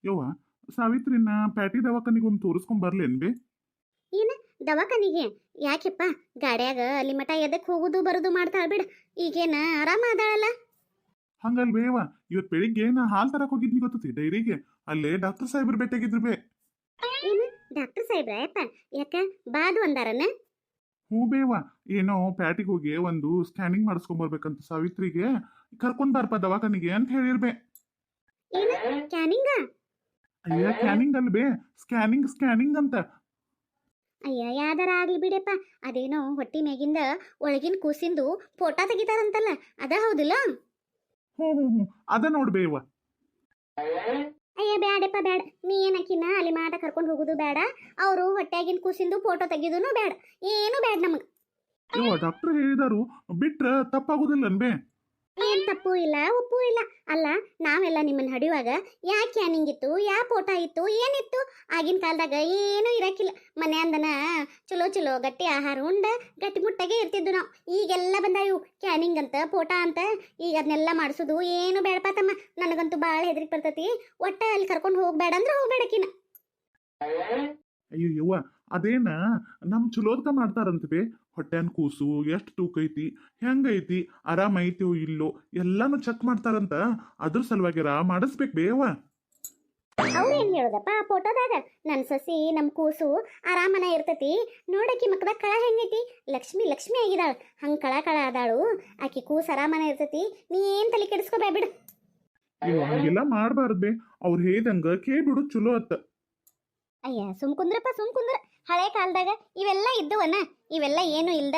ಯವ್ವ, ಸಾವಿತ್ರಿನ ಪ್ಯಾಟಿ ದವಾಖಾನಿಗೆ ಒಂದು ತೋರಿಸ್ಕೊಂಡ್ ಬರ್ಲೇನ್ ಬೇ? ಏನ ದವಾಖಾನಿಗೆ ಯಾಕೆಪ್ಪ? ಗಾಡ್ಯಾಗ ಅಲ್ಲಿ ಮಠ ಎದಕ್ಕೆ ಹೋಗುದು ಬರುದು ಮಾಡ್ತಾಳ ಬಿಡ. ಈಗೇನ ಆರಾಮ ಅದಾಳಲ್ಲ? ಹಂಗಲ್ ಬೇವ, ಇವತ್ ಬೆಳಿಗ್ಗೆ ನಾ ಹಾಲ್ ತರಕ್ ಹೋಗಿದ್ನಿ ಗೊತ್ತತಿ ಡೈರಿಗೆ. ಅಲ್ಲೇ ಡಾಕ್ಟರ್ ಸಾಹೇಬ್ರು ಭೇಟಿಯಾಗಿದ್ರು ಬೇ. ಏನು ಡಾಕ್ಟರ್ ಸಾಹೇಬ್ರ ಯಪ್ಪ? ಯಾಕ ಬಾದು ಅಂದಾರನ? ಹ್ಞೂ ಬೇವ, ಏನೋ ಪ್ಯಾಟಿಗೆ ಹೋಗಿ ಒಂದು ಸ್ಕ್ಯಾನಿಂಗ್ ಮಾಡಿಸ್ಕೊಂಡ್ ಬರ್ಬೇಕಂತ ಸಾವಿತ್ರಿಗೆ. ಕರ್ಕೊಂಡ್ ಬಾರಪ್ಪ ದವಾಖಾನಿಗೆ ಅಂತ ಹೇಳಿರ್ಬೇ. ಏನ ಕ್ಯಾನಿಂಗ? ಅಯ್ಯ ಸ್ಕ್ಯಾನಿಂಗ್ ಅಲ್ ಬೇ, ಸ್ಕ್ಯಾನಿಂಗ್ ಸ್ಕ್ಯಾನಿಂಗ್ ಅಂತ. ಅಯ್ಯ ಯಾವ್ದಾರ ಆಗ್ಲಿ ಬಿಡಪ್ಪ. ಅದೇನೋ ಹೊಟ್ಟಿ ಮ್ಯಾಗಿಂದ ಒಳಗಿನ ಕೂಸಿಂದು ಫೋಟೋ ತೆಗಿತಾರಂತಲ್ಲ, ಅದ ಹೌದಿಲ್ಲ? ಹ್ಞೂ ಹ್ಞೂ ಹ್ಞೂ ಅದ ನೋಡ್ಬೇವ. ಅಯ್ಯ ಬ್ಯಾಡಪ್ಪ ಬ್ಯಾಡ. ನೀ ಏನಕ್ಕಿನ ಅಲ್ಲಿ ಮಾಟ ಕರ್ಕೊಂಡು ಹೋಗುದು ಬೇಡ. ಅವರು ಹೊಟ್ಟೆಗಿನ ಕೂಸಿಂದು ಫೋಟೋ ತೆಗಿದೂನು ಬೇಡ. ಏನು ಬೇಡ ನಮಗ್. ಯವ್ವ, ಡಾಕ್ಟರ್ ಹೇಳಿದಾರು ಬಿಟ್ರ ತಪ್ಪಾಗುದಿಲ್ಲನ್ ಬೇ? ಏನ್ ತಪ್ಪು ಇಲ್ಲ ಉಪ್ಪು ಇಲ್ಲ. ಅಲ್ಲ, ನಾವೆಲ್ಲ ನಿಮ್ಮನ್ನ ಹಡಿಯುವಾಗ ಯಾ ಕ್ಯಾನಿಂಗ್ ಇತ್ತು, ಯಾ ಫೋಟೋ ಇತ್ತು, ಏನಿತ್ತು? ಆಗಿನ ಕಾಲದಾಗ ಏನೂ ಇರಕ್ಕಿಲ್ಲ. ಮನ್ಯಾಂದನ ಚಲೋ ಚಲೋ ಗಟ್ಟಿ ಆಹಾರ ಉಂಡ ಗಟ್ಟಿ ಮುಟ್ಟಾಗೆ ಇರ್ತಿದ್ವು ನಾವು. ಈಗೆಲ್ಲ ಬಂದಾವು ಕ್ಯಾನಿಂಗ್ ಅಂತ, ಫೋಟೋ ಅಂತ. ಈಗ ಅದನ್ನೆಲ್ಲ ಮಾಡಿಸೋದು ಏನು ಬೇಡಪ್ಪ ತಮ್ಮ. ನನಗಂತೂ ಭಾಳ ಹೆದರಿಕೆ ಬರ್ತೈತಿ. ಒಟ್ಟ ಅಲ್ಲಿ ಕರ್ಕೊಂಡು ಹೋಗ್ಬೇಡ ಅಂದ್ರೆ ಹೋಗ್ಬೇಡಕಿನ. ಅಯ್ಯೋ ಯವ್ವ, ಅದೇನ ನಮ್ ಚಲೋದ್ಕ ಮಾಡ್ತಾರಂತ ಬೇ. ಹೊಟ್ಟೆನ್ ಕೂಸು ಎಷ್ಟು ತೂಕ ಐತಿ, ಹೆಂಗೈತಿ, ಆರಾಮ ಐತಿಯೋ ಇಲ್ಲೋ ಎಲ್ಲಾನು ಚೆಕ್ ಮಾಡ್ತಾರಂತ. ಅದ್ರ ಸಲುವಾಗಿರ ಮಾಡಿಸ್ಬೇಕು ಬೇವ. ಅವ್ರೇನ್ ಹೇಳುದಪ್ಪ ಆ ಫೋಟೋದಾಗ? ನನ್ನ ಸಸಿ ನಮ್ಮ ಕೂಸು ಆರಾಮನ ಇರ್ತೈತಿ. ನೋಡಕಿ ಮಕ್ಕದಾಗ ಕಳ ಹೆಂಗೈತಿ, ಲಕ್ಷ್ಮಿ ಲಕ್ಷ್ಮಿ ಆಗಿದಾಳ. ಹಂಗ ಕಳ ಕಳ ಆದಾಳು. ಆಕಿ ಕೂಸು ಆರಾಮನ ಇರ್ತೈತಿ. ನೀ ಏನ್ ತಲೆ ಕೆಡಿಸ್ಕೋಬೇಡ ಬಿಡು. ಇವ ಹಂಗೆಲ್ಲ ಮಾಡ್ಬಾರ್ದು ಬೇ. ಅವ್ರು ಹೇಳ್ದಂಗ ಕೇಳ್ಬಿಡು ಚಲೋ ಅತ್ತ. ಅಯ್ಯ ಸುಮ್ ಕುಂದ್ರಪ್ಪ ಸುಮ್ ಕುಂದ್ರ. ಹಳೆ ಕಾಲದಾಗ ಇವೆಲ್ಲ ಇದ್ದವನ? ಇವೆಲ್ಲ ಏನು ಇಲ್ದ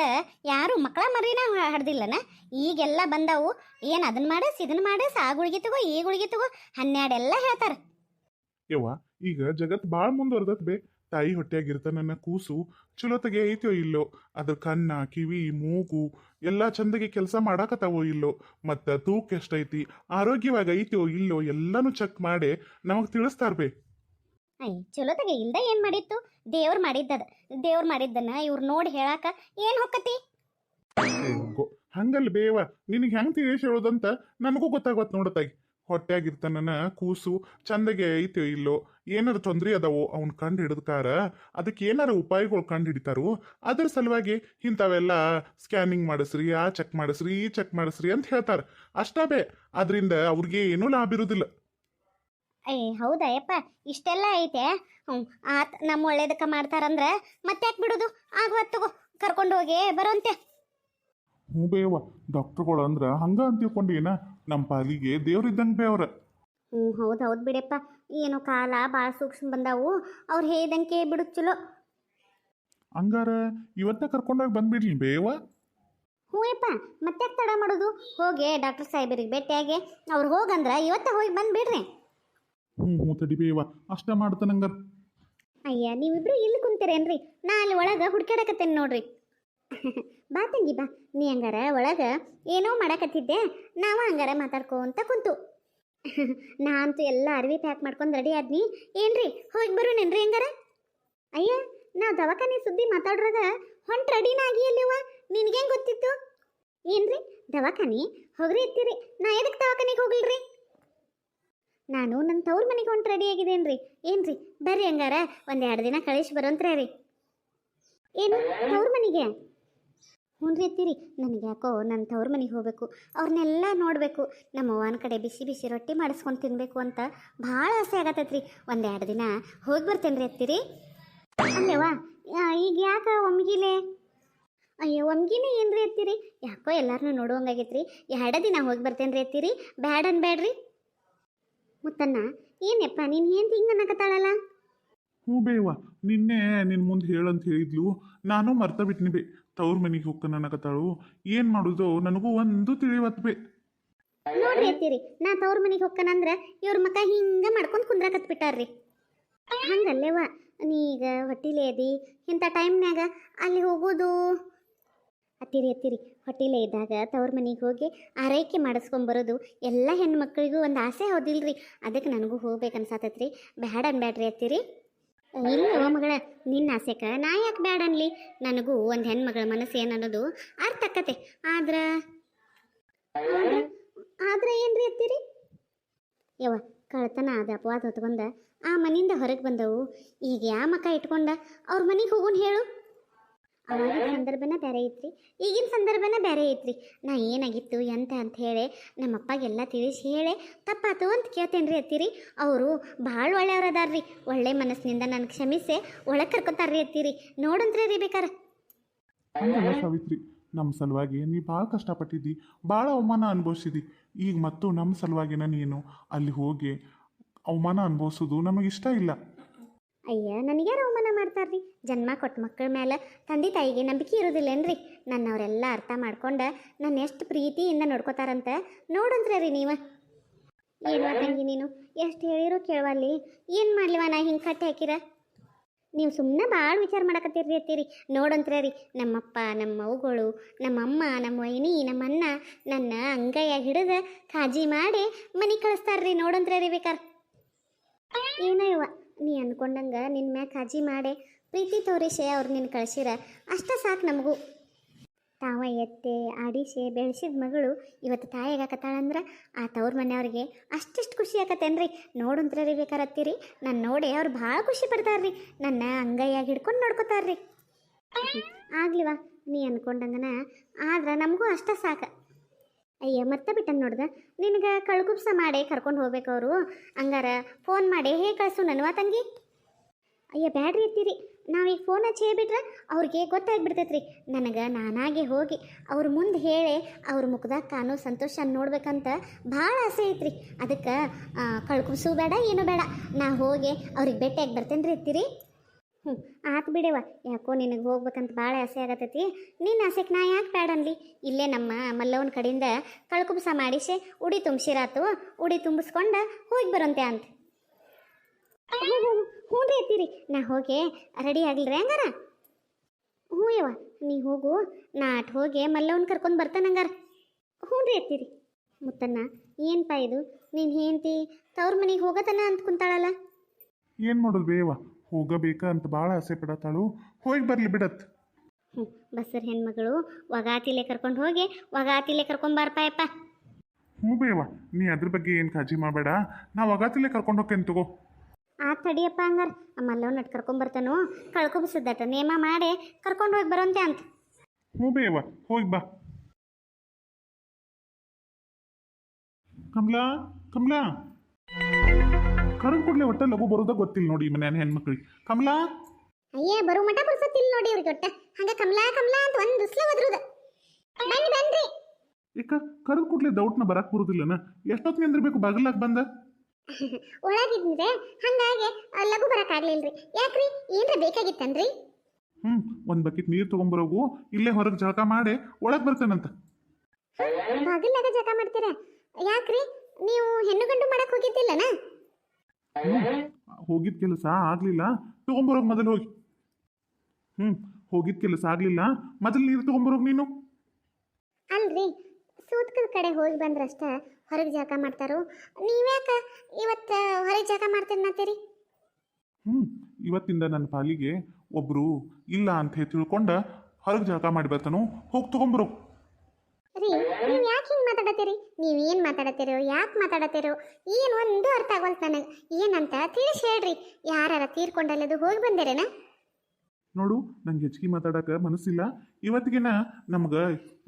ಯಾರು ಮಕ್ಕಳ ಮರಿನ ಹಡ್ದಿಲ್ಲನ? ಈಗೆಲ್ಲ ಬಂದವು. ಏನ್ ಅದನ್ನ ಮಾಡಸ್ ಇದನ್ನ ಮಾಡಸ್, ಆ ಗುಳಿಗೆ ತಗೋ ಈ ಗುಳಿಗೆ ತಗೋ 12 ಎಲ್ಲ ಹೇಳ್ತಾರ. ಯವ್ವ, ಈಗ ಜಗತ್ ಬಾಳ ಮುಂದುವರ್ದತ್ ಬೇ. ತಾಯಿ ಹೊಟ್ಟೆಯಾಗಿರ್ತ ನನ್ನ ಕೂಸು ಚಲೋತೆಗೆ ಐತೋ ಇಲ್ಲೋ, ಅದ್ರ ಕಣ್ಣ ಕಿವಿ ಮೂಗು ಎಲ್ಲಾ ಚಂದಗೆ ಕೆಲಸ ಮಾಡಾಕತ್ತಾವೋ ಇಲ್ಲೋ, ಮತ್ತ ತೂಕ ಎಷ್ಟೈತಿ, ಆರೋಗ್ಯವಾಗಿ ಐತೋ ಇಲ್ಲೋ ಎಲ್ಲಾನು ಚೆಕ್ ಮಾಡಿ ನಮಗ್ ತಿಳಿಸ್ತಾರ ಬೇ. ಅಯ್ಯ ಚಲೋತೆಗೆ ಇಲ್ದ ಏನ್ ಮಾಡಿತ್ತು? ದೇವ್ರು ಮಾಡಿದ್ದದ. ದೇವ್ರು ಮಾಡಿದ್ದನ್ನ ಇವ್ರು ನೋಡಿ ಹೇಳಾಕ ಏನ್ ಹೊಕ್ಕತಿ? ಹಂಗಲ್ ಬೇವ, ನಿನಗೆ ಹೆಂಗ್ ತಿಳಿಸಿ ಹೇಳೋದಂತ ನನಗೂ ಗೊತ್ತಾಗತ್ ನೋಡತಾಗಿ. ಹೊಟ್ಟೆಯಾಗಿರ್ತಾನ ಕೂಸು ಚಂದಗೆ ಐತೋ ಇಲ್ಲೋ, ಏನಾರ ತೊಂದ್ರೆ ಅದಾವೋ ಅವ್ನ ಕಂಡು ಹಿಡಿದ್ಕಾರ ಅದಕ್ಕೆ ಏನಾರ ಉಪಾಯಗಳು ಕಂಡು ಹಿಡಿತಾರೋ. ಅದ್ರ ಸಲುವಾಗಿ ಇಂಥವೆಲ್ಲ ಸ್ಕ್ಯಾನಿಂಗ್ ಮಾಡಿಸ್ರಿ, ಆ ಚೆಕ್ ಮಾಡಿಸ್ರಿ, ಈ ಚೆಕ್ ಮಾಡಿಸ್ರಿ ಅಂತ ಹೇಳ್ತಾರ. ಅಷ್ಟೇ ಬೇ, ಅದರಿಂದ ಅವ್ರಿಗೆ ಏನೂ ಲಾಭ ಇರೋದಿಲ್ಲ. ಹೌದಾ ಯಪ್ಪ? ಇಷ್ಟೆಲ್ಲ ಐತೆ? ಆತ್ ನಮ್ಮ ಒಳ್ಳೇದಕ್ಕ ಮಾಡ್ತಾರಂದ್ರ ಮತ್ತೆ ಯಾಕೆ ಬಿಡುದು? ಆಗ ಹೊತ್ತಗೋ ಕರ್ಕೊಂಡು ಹೋಗಿ ಬರೋಂತೆ. ಹ್ಞೂ ಬೇವ, ಡಾಕ್ಟರ್ಗಳು ಅಂದ್ರ ಹಂಗ ಅಂತ ತಿಳ್ಕೊಂಡೇನ? ನಮ್ಮ ಪಾಲಿಗೆ ದೇವ್ರಿದ್ದಂಗೆ ಬೇ ಅವ್ರ. ಹೌದು ಹೌದು ಬಿಡಪ್ಪ. ಏನೋ ಕಾಲ ಭಾಳ ಸೂಕ್ಷ್ಮ ಬಂದಾವು. ಅವ್ರು ಹೇಳ್ದಂಗೆ ಬಿಡುದು ಚಲೋ. ಹಂಗಾರ ಇವತ್ತ ಕರ್ಕೊಂಡೋಗಿ ಬಂದ್ಬಿಡ್ಲಿ ಬೇವ? ಹ್ಞೂ ಯಪ್ಪ, ಮತ್ತೆ ಯಾಕೆ ತಡ ಮಾಡೋದು? ಹೋಗಿ ಡಾಕ್ಟರ್ ಸಾಹೇಬರಿಗೆ ಭೇಟಿಯಾಗಿ ಅವ್ರು ಹೋಗಂದ್ರ ಇವತ್ತ ಹೋಗಿ ಬಂದ್ಬಿಡ್ರಿ. ಹ್ಞೂ ಹ್ಞೂ ತಡಿ ಬೇವ, ಅಷ್ಟ ಮಾಡ್ತಾನಂಗಾರ. ಅಯ್ಯ ನೀವಿಬ್ರು ಇಲ್ಲಿ ಕುಂತೀರೇನ್ರಿ? ನಾ ಅಲ್ಲಿ ಒಳಗೆ ಹುಡ್ಕ್ಯಾಡಕತ್ತೇನೆ ನೋಡ್ರಿ. ಬಾ ತಂಗಿ ಬಾ. ನೀ ಹಂಗಾರ ಒಳಗೆ ಏನೋ ಮಾಡಕತ್ತಿದ್ದೆ, ನಾವು ಹಂಗಾರ ಮಾತಾಡ್ಕೊಂತ ಕುಂತು. ನಾ ಅಂತೂ ಎಲ್ಲ ಅರಿವಿ ಪ್ಯಾಕ್ ಮಾಡ್ಕೊಂಡು ರೆಡಿ ಆದ್ನಿ. ಏನ್ರಿ ಹೋಗಿ ಬರೋಣೇನ್ರಿ ಹಂಗಾರ? ಅಯ್ಯ ನಾವು ದವಾಖಾನೆ ಸುದ್ದಿ ಮಾತಾಡ್ರಾಗ ಹೊಂಟು ರೆಡಿನ ಆಗಿಯಲ್ಲಿವ. ನಿನ್ಗೇನು ಗೊತ್ತಿತ್ತು? ಏನ್ರಿ ದವಾಖಾನೆ ಹೋಗ್ರಿ ಇರ್ತೀರಿ, ನಾ ಎದಕ್ಕೆ ದವಾಖಾನೆಗೆ ಹೋಗಿಲ್ರಿ? ನಾನು ನನ್ನ ತವ್ರ ಮನೆಗೆ ಹೊಂಟು ರೆಡಿ ಆಗಿದ್ದೇನ್ರಿ. ಏನ್ರಿ ಬರ್ರಿ ಹಂಗಾರ 1-2 ದಿನ ಕಳಿಸಿ ಬರೋಂತ್ರೆ ರೀ. ಏನು ತವ್ರ ಮನೆಗೆ? ಹ್ಞೂ ರೀ ಎತ್ತೀರಿ. ನನಗೆ ಯಾಕೋ ನನ್ನ ತವ್ರ ಮನೆಗೆ ಹೋಗ್ಬೇಕು, ಅವ್ರನ್ನೆಲ್ಲ ನೋಡಬೇಕು, ನಮ್ಮ ಅವ್ವನ ಕಡೆ ಬಿಸಿ ಬಿಸಿ ರೊಟ್ಟಿ ಮಾಡಿಸ್ಕೊಂಡು ತಿನ್ನಬೇಕು ಅಂತ ಭಾಳ ಆಸೆ ಆಗತ್ತೈತ್ರಿ. 1-2 ದಿನ ಹೋಗಿ ಬರ್ತೇನೆ ರೀ ಎತ್ತೀರಿ. ಅಲ್ಲವ್ವ ಈಗ ಯಾಕೆ ಒಮ್ಗಿಲೆ? ಅಯ್ಯೋ ಒಮ್ಗಿನೇ ಏನ್ರಿ ಎತ್ತೀರಿ? ಯಾಕೋ ಎಲ್ಲಾರನ್ನೂ ನೋಡುವಂಗಾಗೈತ್ರಿ. 2 ದಿನ ಹೋಗಿ ಬರ್ತೇನೆ ರೀ ಎತ್ತೀರಿ. ಬ್ಯಾಡ ಅನ್ಬೇಡ್ರಿ. ಮುತ್ತನ್ನ ಏನಪ್ಪ ನೀನು ಏನು ಹಿಂಗೆ ಅನ್ನಕತ್ತಾಳಲ್ಲ? ಹ್ಞೂ ಬೇವ, ನಿನ್ನೆ ನಿನ್ನ ಮುಂದೆ ಹೇಳಂತ ಹೇಳಿದ್ಲು, ನಾನು ಮರ್ತ ಬಿಟ್ನಿ ಬೇ. ತವ್ರ ಮನೆಗೆ ಹೋಗ್ತಾನ ಅನ್ನಕತ್ತಾಳು. ಏನು ಮಾಡುದು ನನಗೂ ಒಂದು ತಿಳಿವತ್ ಬೇ. ನೋಡ್ರಿ ಎತ್ತೀರಿ, ನಾ ತವ್ರ ಮನೆಗೆ ಹೋಗ್ಕನಂದ್ರೆ ಇವ್ರ ಮಕ್ಕ ಹಿಂಗೆ ಮಾಡ್ಕೊಂಡು ಕುಂದ್ರಾಕತ್ ಬಿಟ್ಟಾರ್ರಿ. ಹಂಗಲ್ಲೇವ, ನೀ ಈಗ ಹೊಟ್ಟಿಲೇ ಅದಿ, ಇಂಥ ಟೈಮ್ನಾಗ ಅಲ್ಲಿ ಹೋಗೋದು? ಎತ್ತೀರಿ ಹೊಟ್ಟಿಲೇ ಇದ್ದಾಗ ತವ್ರ ಮನೆಗೆ ಹೋಗಿ ಆರೈಕೆ ಮಾಡಿಸ್ಕೊಂಬರೋದು ಎಲ್ಲ ಹೆಣ್ಮಕ್ಳಿಗೂ ಒಂದು ಆಸೆ ಹೌದಿಲ್ರಿ? ಅದಕ್ಕೆ ನನಗೂ ಹೋಗ್ಬೇಕು ಅನ್ಸಾತೈತ್ರಿ. ಬ್ಯಾಡ ಅನ್ಬ್ಯಾಡ್ರಿ ಎತ್ತೀರಿ. ಇಲ್ಲವ ಮಗಳ, ನಿನ್ನ ಆಸೆಕ ನಾ ಯಾಕೆ ಬ್ಯಾಡ ಅನ್ಲಿ? ನನಗೂ ಒಂದು ಹೆಣ್ಮಗಳ ಮನಸ್ಸು ಏನನ್ನೋದು ಅರ್ಥ ಆಕತೆ. ಆದ್ರೆ ಏನ್ರಿ ಎತ್ತೀರಿ? ಯವ್ವ ಕಳ್ತನ ಆದ ಅಪವಾದ ಹೊತ್ಕೊಂಡ ಆ ಮನಿಯಿಂದ ಹೊರಗೆ ಬಂದವು. ಈಗ ಯಾ ಮಕ ಇಟ್ಕೊಂಡ ಅವ್ರ ಮನೆಗೆ ಹೋಗೋಣ ಹೇಳು. ಅವಾಗಿನ ಸಂದರ್ಭನ ಬೇರೆ ಐತ್ರಿ, ಈಗಿನ ಸಂದರ್ಭನ ಬೇರೆ ಐತ್ರಿ. ನಾ ಏನಾಗಿತ್ತು ಎಂತ ಅಂತ ಹೇಳಿ ನಮ್ಮಪ್ಪಗೆಲ್ಲ ತಿಳಿಸಿ ಹೇಳಿ ತಪ್ಪಾತು ಅಂತ ಕೇಳ್ತೇನೆ ರೀ ಅತ್ತೀರಿ. ಅವರು ಭಾಳ ಒಳ್ಳೆಯವ್ರು ಅದಾರ್ರಿ, ಒಳ್ಳೆ ಮನಸ್ಸಿನಿಂದ ನನ್ನ ಕ್ಷಮಿಸಿ ಒಳಗೆ ಕರ್ಕೊತಾರ್ರಿ ಅತ್ತೀರಿ. ನೋಡಂತ್ರಿ ರೀ ಬೇಕಾರ. ಹಂಗಲ್ಲ ಸಾವಿತ್ರಿ, ನಮ್ಮ ಸಲುವಾಗಿ ನೀ ಭಾಳ ಕಷ್ಟಪಟ್ಟಿದ್ದಿ, ಭಾಳ ಅವಮಾನ ಅನುಭವಿಸಿದಿ. ಈಗ ಮತ್ತು ನಮ್ಮ ಸಲುವಾಗಿನ ನೀನು ಅಲ್ಲಿ ಹೋಗಿ ಅವಮಾನ ಅನುಭವಿಸೋದು ನಮಗಿಷ್ಟ ಇಲ್ಲ. ಅಯ್ಯ, ನನಗ್ಯಾರು ಅವಮಾನ ಮಾಡ್ತಾರ್ರಿ? ಜನ್ಮ ಕೊಟ್ಟ ಮಕ್ಕಳ ಮೇಲೆ ತಂದೆ ತಾಯಿಗೆ ನಂಬಿಕೆ ಇರೋದಿಲ್ಲೇನ್ರಿ? ನನ್ನವರೆಲ್ಲ ಅರ್ಥ ಮಾಡ್ಕೊಂಡು ನನ್ನ ಎಷ್ಟು ಪ್ರೀತಿಯಿಂದ ನೋಡ್ಕೋತಾರಂತ ನೋಡಂತ್ರಿ ರೀ ನೀವು. ಏನು ತಂಗಿ ನೀನು ಎಷ್ಟು ಹೇಳಿರೋ ಕೇಳವಲ್ಲಿ. ಏನು ಮಾಡ್ಲಿವ ನಾ ಹಿಂಗೆ ಕಟ್ಟಿ ಹಾಕಿರ? ನೀವು ಸುಮ್ಮನೆ ಭಾಳ ವಿಚಾರ ಮಾಡಕತ್ತೀರಿ ಅತ್ತೀರಿ. ನೋಡಂತ್ರಿ ರೀ ನಮ್ಮಪ್ಪ, ನಮ್ಮ ಅವ್ಗಳು, ನಮ್ಮಮ್ಮ, ನಮ್ಮ ವೈನಿ, ನಮ್ಮ ಅಣ್ಣ ನನ್ನ ಅಂಗೈಯಾಗ ಹಿಡಿದು ಕಾಜಿ ಮಾಡಿ ಮನೆಗೆ ಕಳಿಸ್ತಾರ್ರಿ. ನೋಡಂತ್ರಿ ರೀ ಬೇಕಾರ. ಏನೋ ಇವ ನೀ ಅನ್ಕೊಂಡಂಗೆ ನಿನ್ನ ಮ್ಯಾಗ ಕಾಜಿ ಮಾಡಿ ಪ್ರೀತಿ ತೋರಿಸೆ ಅವ್ರು ನಿನ್ನ ಕಳಿಸಿರ ಅಷ್ಟ ಸಾಕು ನಮಗೂ. ತಾವ ಎತ್ತೆ ಆಡಿಸೆ ಬೆಳೆಸಿದ ಮಗಳು ಇವತ್ತು ತಾಯಿಗಾಕತ್ತಾಳಂದ್ರೆ ಆ ತವ್ರ ಮನೆಯವ್ರಿಗೆ ಅಷ್ಟಿಷ್ಟು ಖುಷಿ ಆಕತ್ತೇನ್ರಿ. ನೋಡಂತ್ರಿ ರೀ ಬೇಕಾರತ್ತೀರಿ. ನಾನು ನೋಡಿ ಅವ್ರು ಭಾಳ ಖುಷಿ ಪಡ್ತಾರ್ರಿ, ನನ್ನ ಅಂಗೈಯಾಗಿ ಹಿಡ್ಕೊಂಡು ನೋಡ್ಕೋತಾರ್ರಿ. ಆಗ್ಲಿವಾ ನೀ ಅನ್ಕೊಂಡಂಗನ ಆದ್ರೆ ನಮಗೂ ಅಷ್ಟ ಸಾಕು. ಅಯ್ಯ ಮತ್ತೆ ಬಿಟ್ಟನ್ ನೋಡ್ದ, ನಿನಗೆ ಕಳ್ಗುಪ್ಸ ಮಾಡಿ ಕರ್ಕೊಂಡು ಹೋಗ್ಬೇಕು ಅವರು. ಹಂಗಾರ ಫೋನ್ ಮಾಡಿ ಹೇಗೆ ಕಳಿಸು ನನ್ವಾ ತಂಗಿ? ಅಯ್ಯ ಬ್ಯಾಡ್ರಿ ಎತ್ತೀರಿ, ನಾವೀಗ ಫೋನ್ ಹಚ್ಚಿ ಹೇಳ್ಬಿಟ್ರೆ ಅವ್ರಿಗೆ ಗೊತ್ತಾಗ್ಬಿಡ್ತೈತ್ರಿ. ನನಗೆ ನಾನಾಗೆ ಹೋಗಿ ಅವ್ರ ಮುಂದೆ ಹೇಳಿ ಅವ್ರ ಮುಖದಾಗ ಕಾಣೋ ಸಂತೋಷ ನೋಡ್ಬೇಕಂತ ಭಾಳ ಆಸೆ ಐತ್ರಿ. ಅದಕ್ಕೆ ಕಳ್ಗುಪ್ಸು ಬೇಡ ಏನೂ ಬೇಡ, ನಾ ಹೋಗಿ ಅವ್ರಿಗೆ ಭೇಟಿಯಾಗಿ ಬರ್ತೇನೆ ರೀ ಎತ್ತೀರಿ. ಆತು ಬಿಡವ, ಯಾಕೋ ನಿನಗೆ ಹೋಗ್ಬೇಕಂತ ಭಾಳ ಆಸೆ ಆಗತ್ತೈತಿ. ನಿನ್ನ ಆಸೆಗೆ ನಾ ಯಾಕೆ ಬೇಡ ಅನ್ಲಿ? ಇಲ್ಲೇ ನಮ್ಮ ಮಲ್ಲವನ ಕಡೆಯಿಂದ ಕಳ್ಕುಬ್ಸ ಮಾಡಿಸಿ ಉಡಿ ತುಂಬಿಸಿರಾತು, ಉಡಿ ತುಂಬಿಸ್ಕೊಂಡು ಹೋಗಿ ಬರೋಂತೆ ಅಂತ. ಹ್ಞೂ ರೀ ಎತ್ತೀರಿ, ನಾ ಹೋಗಿ ರೆಡಿ ಆಗ್ಲಿರಿ ಹಂಗಾರ? ಹ್ಞೂ ಯವ್ವ ನೀ ಹೋಗು, ನಾ ಅಟ್ ಹೋಗಿ ಮಲ್ಲವನ್ ಕರ್ಕೊಂಡು ಬರ್ತಾನೆ ಹಂಗಾರ. ಹ್ಞೂ ರೀ ಎತ್ತೀರಿ. ಮುತ್ತನ್ನ ಏನಪ್ಪ ಇದು ನೀನು ಹೆಂಡ್ತಿ ತವ್ರ ಮನೆಗೆ ಹೋಗತನ ಅಂತ ಕುಂತಾಳಲ್ಲ? ಏನು ಮಾಡೋದು ಬೇವ, ಹೋಗಬೇಕಾ ಅಂತ ಭಾಳ ಆಸೆ ಪಡತ್ತಾಳು. ಹೋಗಿ ಬರಲಿ ಬಿಡತ್. ಬಸ್ಸರ್ ಹೆಣ್ಮಗಳು ಒಗಾತಿಲೆ ಕರ್ಕೊಂಡು ಹೋಗಿ ಒಗಾತಿಲೆ ಕರ್ಕೊಂಬಾರಪ್ಪ. ಹ್ಞೂ ಬೇವ, ನೀ ಅದ್ರ ಬಗ್ಗೆ ಏನು ಕಾಳಜಿ ಮಾಡಬೇಡ, ನಾವು ಒಗಾತಿಲೆ ಕರ್ಕೊಂಡು ಹೋಗ್ತೇನೆ ತಗೋ. ಆತು ತಡಿಯಪ್ಪ ಹಂಗಾರ ಅಮ್ಮಲ್ಲವ್ ನಟ್ ಕರ್ಕೊಂಬರ್ತಾನು, ಕಳ್ಕೊಬಿಸಿದ್ದಟ ನೇಮ ಮಾಡಿ ಕರ್ಕೊಂಡು ಹೋಗಿ ಬರೋಂತೆ ಅಂತ. ಹ್ಞೂ ಬೇವ, ಹೋಗಿ ಬಾ. ಕಮಲಾ ಕಮಲಾ, ಕರೆದು ಕೂಡಲೇ ಒಟ್ಟ ಲಘು ಬರೋದ ಗೊತ್ತಿಲ್ಲ ನೋಡಿ ಈ ಮನೆಯ ಹೆಣ್ಮಕ್ಳಿಗೆ. ಕಮಲಾ ಅಯ್ಯ ಬರೋ ಮಠ ಪುರ್ಸತ್ತಿಲ್ಲ ನೋಡಿ ಇವ್ರಿಗೆ ಒಟ್ಟ. ಹಂಗ ಕಮಲಾ ಕಮಲಾ ಅಂತ ಒಂದು ದುಸ್ಲ ಒದ್ರುದ. ಬನ್ನಿ ಬನ್ರಿ. ಈಗ ಕರೆದು ಕೂಡಲೇ ದೌಟ್ನ ಬರಕ್ಕೆ ಬರೋದಿಲ್ಲನ? ಎಷ್ಟೊತ್ತು ನಿಂದಿರ್ಬೇಕು ಬಾಗಿಲಾಗ ಬಂದ? ಒಳಗಿದ್ರೆ ಹಂಗಾಗಿ ಲಘು ಬರಕ್ಕಾಗ್ಲಿಲ್ರಿ. ಯಾಕ್ರಿ ಏನ್ರ ಬೇಕಾಗಿತ್ತನ್ರಿ? ಒಂದು ಬಕೆಟ್ ನೀರು ತೊಗೊಂಬರೋಗು, ಇಲ್ಲೇ ಹೊರಗೆ ಜಳಕ ಮಾಡಿ ಒಳಗೆ ಬರ್ತೇನಂತ. ಬಾಗಿಲಾಗ ಜಳಕ ಮಾಡ್ತೀರ? ಯಾಕ್ರಿ ನೀವು ಹೆಣ್ಣು ಗಂಡು ಮಾಡಕ್ ಹೋಗಿದ್ದಿಲ್ಲನ? ಹೋಗಿದ್ ಕೆಲಸ ಆಗ್ಲಿಲ್ಲ, ತಗೊಂಬರೋಗ್ ಮೊದಲು ಹೋಗಿ. ಹೋಗಿದ್ ಕೆಲಸ ಆಗ್ಲಿಲ್ಲ, ಮೊದಲು ನೀರು ತಗೊಂಬರೋಗ್ ನೀನು. ಅಲ್ರಿ ಸೂತ್ಕದ ಕಡೆ ಹೋಗಿ ಬಂದ್ರಷ್ಟ ಹೊರಗೆ ಜಳಕ ಮಾಡ್ತಾರೋ, ನೀವ್ಯಾಕ ಇವತ್ತು ಹೊರಗೆ ಜಳಕ ಮಾಡ್ತೀರಿ? ಇವತ್ತಿಂದ ನನ್ನ ಪಾಲಿಗೆ ಒಬ್ರು ಇಲ್ಲ ಅಂತ ಹೇಳಿ ತಿಳ್ಕೊಂಡ ಹೊರಗೆ ಜಳಕ ಮಾಡಿ ಬರ್ತಾನೋ, ಹೋಗಿ ತಗೊಂಬರೋ. ರೀ ನೀವು ಯಾಕೆ ಹಿಂಗೆ ಮಾತಾಡತ್ತೀರಿ? ನೀವೇನು ಮಾತಾಡತ್ತೀರೋ, ಯಾಕೆ ಮಾತಾಡತ್ತೀರೋ ಏನು ಒಂದು ಅರ್ಥ ಆಗೋಲ್ತು ನನಗೆ. ಏನಂತ ತಿಳಿಸಿ ಹೇಳ್ರಿ. ಯಾರ ತೀರ್ಕೊಂಡಲ್ಲದು ಹೋಗಿ ಬಂದಿರೇನ? ನೋಡು, ನಂಗೆ ಹೆಚ್ಚಿಗೆ ಮಾತಾಡಕ್ಕೆ ಮನಸ್ಸಿಲ್ಲ. ಇವತ್ತಿಗೆನ ನಮ್ಗೆ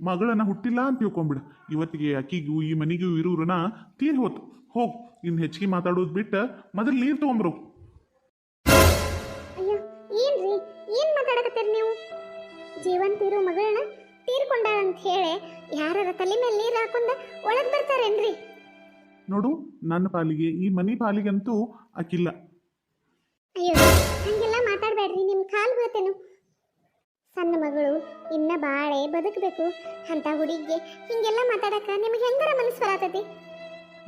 ಮಗಳನ್ನ ಹುಟ್ಟಿಲ್ಲ ಅಂತ ತಿಳ್ಕೊಂಬಿಡ. ಇವತ್ತಿಗೆ ಅಕ್ಕಿಗೂ ಈ ಮನೆಗೂ ಇರೋರನ್ನ ತೀರ್ ಹೋತು. ಹೋಗಿ ಇನ್ನು ಹೆಚ್ಚಿಗೆ ಮಾತಾಡೋದು ಬಿಟ್ಟು ಮೊದಲು ನೀರು ತೊಗೊಂಬರು. ಅಯ್ಯೋ ಏನ್ರಿ ಏನು ಮಾತಾಡಕತ್ತೀರಿ ನೀವು? ಜೀವಂತಿರೋ ಮಗಳನ್ನ ತೀರ್ಕೊಂಡಾಳ ಅಂತ ಹೇಳಿ ಯಾರ ತಲೆ ಮೇಲೆ ನೀರು ಹಾಕೊಂಡ ಒಳಗೆ ಬರ್ತಾರೇನ್ರಿ? ನೋಡು, ನನ್ನ ಪಾಲಿಗೆ ಈ ಮನೆ ಪಾಲಿಗಂತೂ ಅಕ್ಕಿಲ್ಲ. ಅಯ್ಯೋ ಹಂಗೆಲ್ಲ ಮಾತಾಡಬೇಡ್ರಿ, ನಿಮ್ಮ ಕಾಲು ಬೀಳ್ತೇನು. ಸಣ್ಣ ಮಗಳು ಇನ್ನ ಬಾಳೆ ಬದುಕಬೇಕು ಅಂತ ಹುಡುಗಿಗೆ ಹಿಂಗೆಲ್ಲ ಮಾತಾಡಕ ನಿಮಗೆ ಹೆಂಗಾರ ಮನಸ್ಸು ಬರತೈತಿ?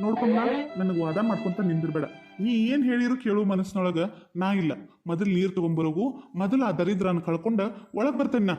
ನೋಡ್ಕೊಂಡ ನನಗೆ ವಾದ ಮಾಡ್ಕೊಂತ ನಿಂದಿರ್ಬೇಡ. ನೀ ಏನು ಹೇಳಿರು ಕೇಳು ಮನಸ್ಸಿನೊಳಗೆ ನಾ ಇಲ್ಲ. ಮೊದಲು ನೀರು ತೊಗೊಂಬರೋಗು, ಮೊದಲು ಆ ದರಿದ್ರನ ಕಳ್ಕೊಂಡು ಒಳಗೆ ಬರ್ತೇನೆ ನಾ.